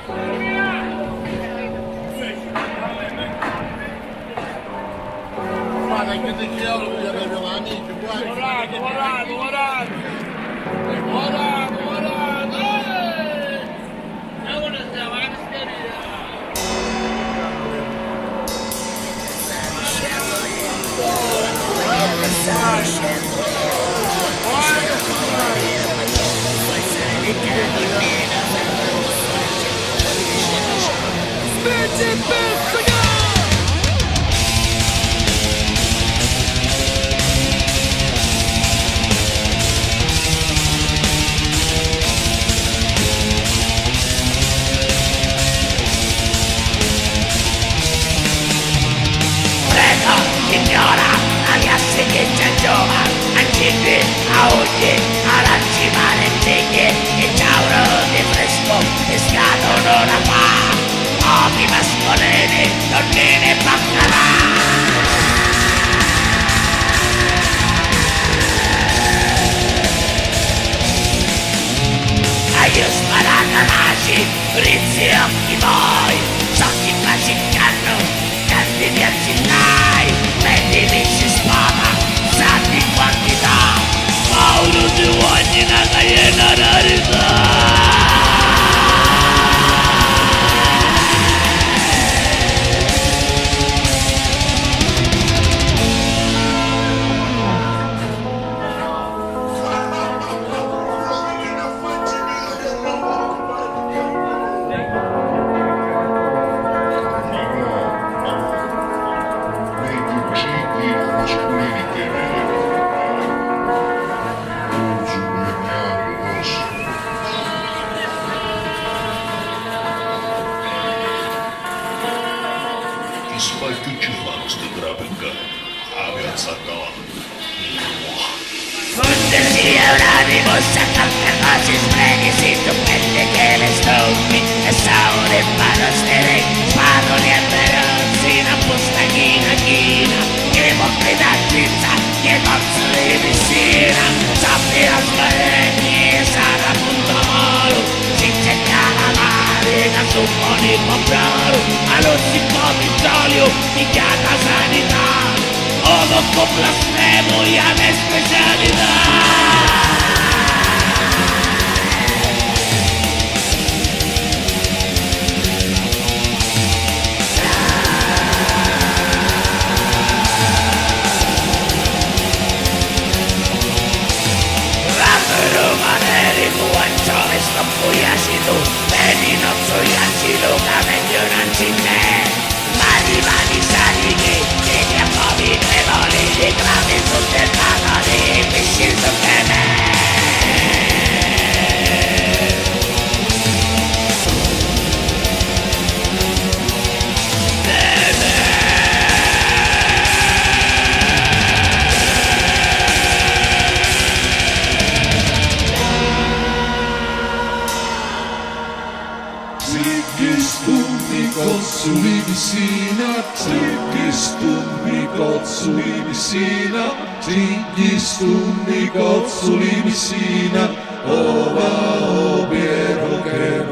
Guarda che te chiedo che abbiamo amici, guarda. Signora, aliassi che c'è giova, accende a oggi, aranci valentine, e ciauro di fresco, che scadono la fa, uomini mascolini, donnine baccalà. Io sparato nasci, rizzi occhi voi, so chi facicchiano, canti di azzillai, mettimi si spama, santi in quantità, Paolo di uomini una caiena rarità. Spaltucci fanno sti grafica a piazza Don. Cortesia un animo, s'attacca cose sprechi, si stupende che le stompi, e saure fanno stere, spadoli e perozzi, una postachina china, che moccreta zizza, che cozzo di piscina, sappi a sbalegni, e sarà punto molo, si cerca la marica su un po' di comprare, allo si può vittorio, di chiata sanità. Ovo con blasfemo e a me specialità. Maneri guancione scoppuiasi tu, vedi non so ianci luca meglio non ci ne, mani salini, che abominevoli, di clavi sul terreno, di pesci su che me. Kotsuli visina, tiggistummi kotsuli visina, tiggistummi kotsuli visina, ova o piero che